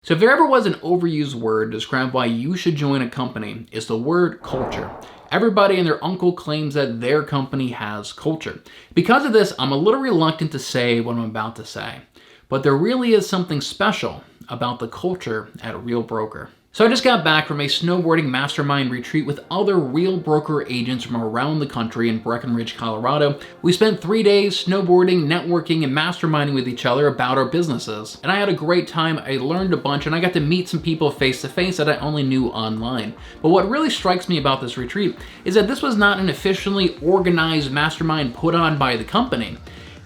So if there ever was an overused word to describe why you should join a company, it's the word culture. Everybody and their uncle claims that their company has culture. Because of this, I'm a little reluctant to say what I'm about to say. But there really is something special about the culture at Real Broker. So I just got back from a snowboarding mastermind retreat with other Real Broker agents from around the country in Breckenridge, Colorado. We spent 3 days snowboarding, networking, and masterminding with each other about our businesses. And I had a great time. I learned a bunch, and I got to meet some people face to face that I only knew online. But what really strikes me about this retreat is that this was not an officially organized mastermind put on by the company.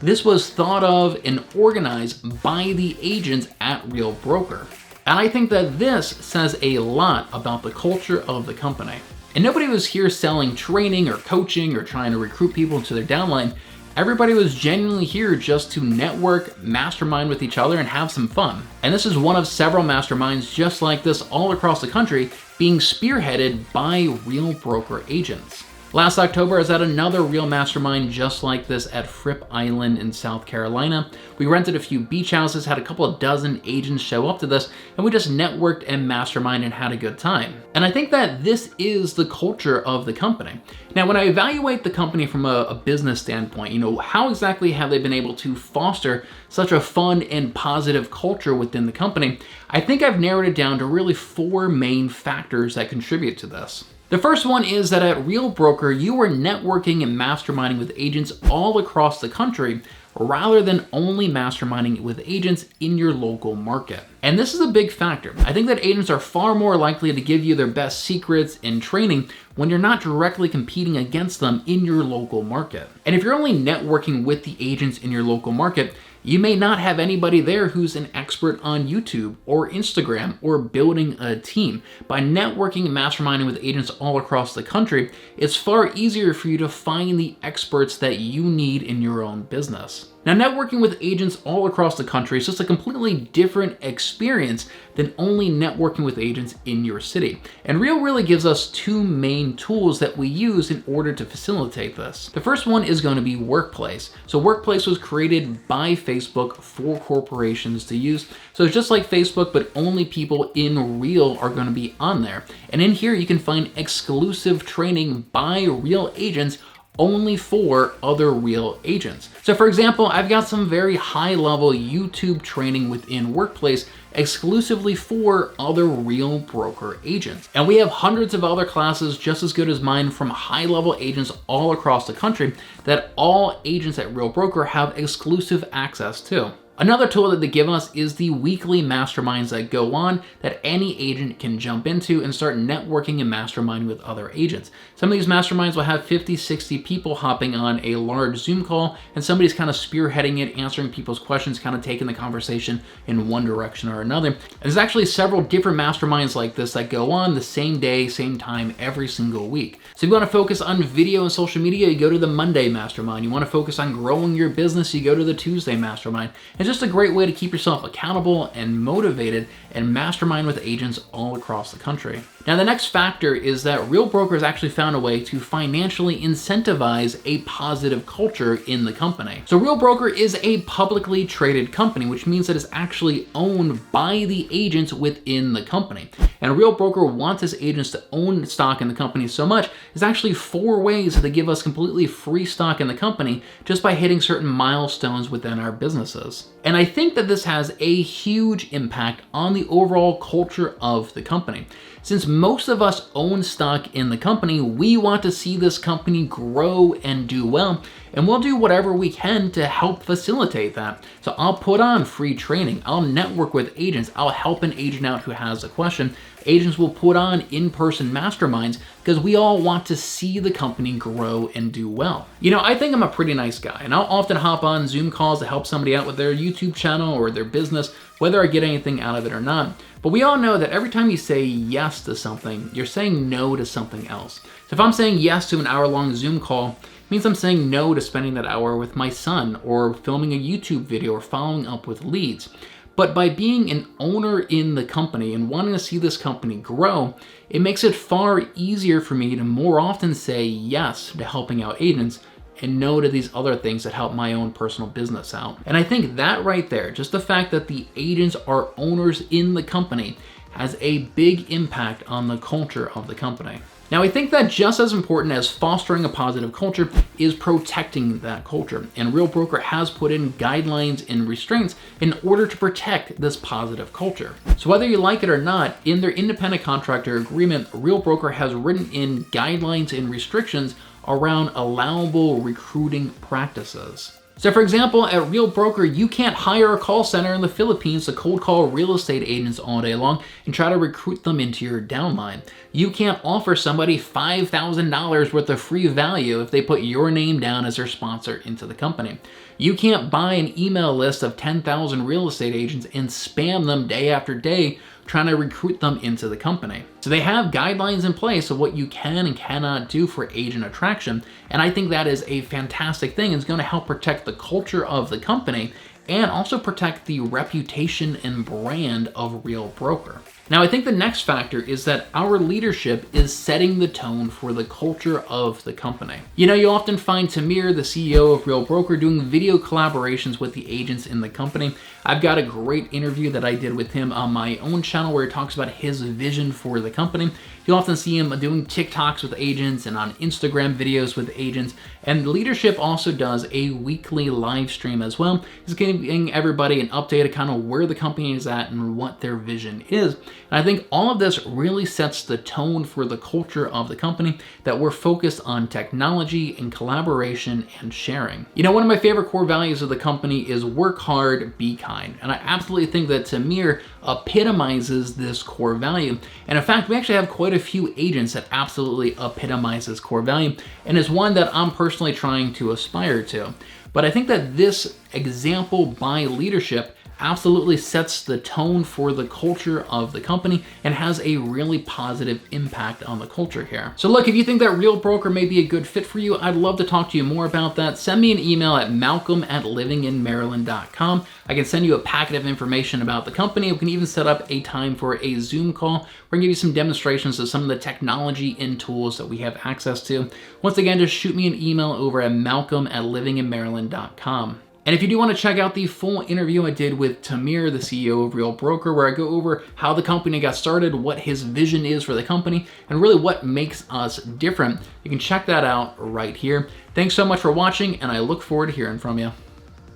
This was thought of and organized by the agents at Real Broker. And I think that this says a lot about the culture of the company. And nobody was here selling training or coaching or trying to recruit people into their downline. Everybody was genuinely here just to network, mastermind with each other, and have some fun. And this is one of several masterminds just like this all across the country being spearheaded by Real Broker agents. Last October, I was at another Real Mastermind just like this at Fripp Island in South Carolina. We rented a few beach houses, had a couple of dozen agents show up to this, and we just networked and masterminded and had a good time. And I think that this is the culture of the company. Now, when I evaluate the company from a business standpoint, how exactly have they been able to foster such a fun and positive culture within the company? I think I've narrowed it down to really 4 main factors that contribute to this. The first one is that at Real Broker, you are networking and masterminding with agents all across the country rather than only masterminding with agents in your local market. And this is a big factor. I think that agents are far more likely to give you their best secrets and training when you're not directly competing against them in your local market. And if you're only networking with the agents in your local market, you may not have anybody there who's an expert on YouTube or Instagram or building a team. By networking and masterminding with agents all across the country, it's far easier for you to find the experts that you need in your own business. Now, networking with agents all across the country is just a completely different experience than only networking with agents in your city. And Real really gives us 2 main tools that we use in order to facilitate this. The first one is going to be Workplace. So Workplace was created by Facebook for corporations to use. So it's just like Facebook, but only people in Real are going to be on there. And in here, you can find exclusive training by Real agents only for other Real agents. So for example, I've got some very high level YouTube training within Workplace exclusively for other Real Broker agents. And we have hundreds of other classes just as good as mine from high level agents all across the country that all agents at Real Broker have exclusive access to. Another tool that they give us is the weekly masterminds that go on that any agent can jump into and start networking and masterminding with other agents. Some of these masterminds will have 50, 60 people hopping on a large Zoom call, and somebody's kind of spearheading it, answering people's questions, kind of taking the conversation in one direction or another. And there's actually several different masterminds like this that go on the same day, same time, every single week. So if you want to focus on video and social media, you go to the Monday mastermind. You want to focus on growing your business, you go to the Tuesday mastermind. It's just a great way to keep yourself accountable and motivated and mastermind with agents all across the country. Now, the next factor is that Real Broker has actually found a way to financially incentivize a positive culture in the company. So Real Broker is a publicly traded company, which means that it's actually owned by the agents within the company. And Real Broker wants its agents to own stock in the company so much, there's actually 4 ways that they give us completely free stock in the company just by hitting certain milestones within our businesses. And I think that this has a huge impact on the overall culture of the company. Since most of us own stock in the company, we want to see this company grow and do well, and we'll do whatever we can to help facilitate that. So I'll put on free training, I'll network with agents, I'll help an agent out who has a question. Agents will put on in-person masterminds because we all want to see the company grow and do well. I think I'm a pretty nice guy, and I'll often hop on Zoom calls to help somebody out with their YouTube channel or their business, whether I get anything out of it or not. But we all know that every time you say yes to something, you're saying no to something else. So if I'm saying yes to an hour-long Zoom call, it means I'm saying no to spending that hour with my son or filming a YouTube video or following up with leads. But by being an owner in the company and wanting to see this company grow, it makes it far easier for me to more often say yes to helping out agents and no to these other things that help my own personal business out. And I think that right there, just the fact that the agents are owners in the company, has a big impact on the culture of the company. Now, I think that just as important as fostering a positive culture is protecting that culture. And Real Broker has put in guidelines and restraints in order to protect this positive culture. So whether you like it or not, in their independent contractor agreement, Real Broker has written in guidelines and restrictions around allowable recruiting practices. So for example, at Real Broker, you can't hire a call center in the Philippines to cold call real estate agents all day long and try to recruit them into your downline. You can't offer somebody $5,000 worth of free value if they put your name down as their sponsor into the company. You can't buy an email list of 10,000 real estate agents and spam them day after day trying to recruit them into the company. So they have guidelines in place of what you can and cannot do for agent attraction. And I think that is a fantastic thing. It's going to help protect the culture of the company and also protect the reputation and brand of Real Broker. Now, I think the next factor is that our leadership is setting the tone for the culture of the company. You know, you often find Tamir, the CEO of Real Broker, doing video collaborations with the agents in the company. I've got a great interview that I did with him on my own channel where he talks about his vision for the company. You'll often see him doing TikToks with agents and on Instagram videos with agents. And leadership also does a weekly live stream as well. He's giving everybody an update of kind of where the company is at and what their vision is. And I think all of this really sets the tone for the culture of the company, that we're focused on technology and collaboration and sharing. You know, one of my favorite core values of the company is work hard, be kind. And I absolutely think that Tamir epitomizes this core value. And in fact, we actually have quite a few agents that absolutely epitomize this core value, and is one that I'm personally trying to aspire to. But I think that this example by leadership absolutely sets the tone for the culture of the company and has a really positive impact on the culture here. So look, if you think that Real Broker may be a good fit for you, I'd love to talk to you more about that. Send me an email at malcolm@livinginmaryland.com. I can send you a packet of information about the company. We can even set up a time for a Zoom call. We're gonna give you some demonstrations of some of the technology and tools that we have access to. Once again, just shoot me an email over at malcolm@livinginmaryland.com. And if you do want to check out the full interview I did with Tamir, the CEO of Real Broker, where I go over how the company got started, what his vision is for the company, and really what makes us different, you can check that out right here. Thanks so much for watching, and I look forward to hearing from you.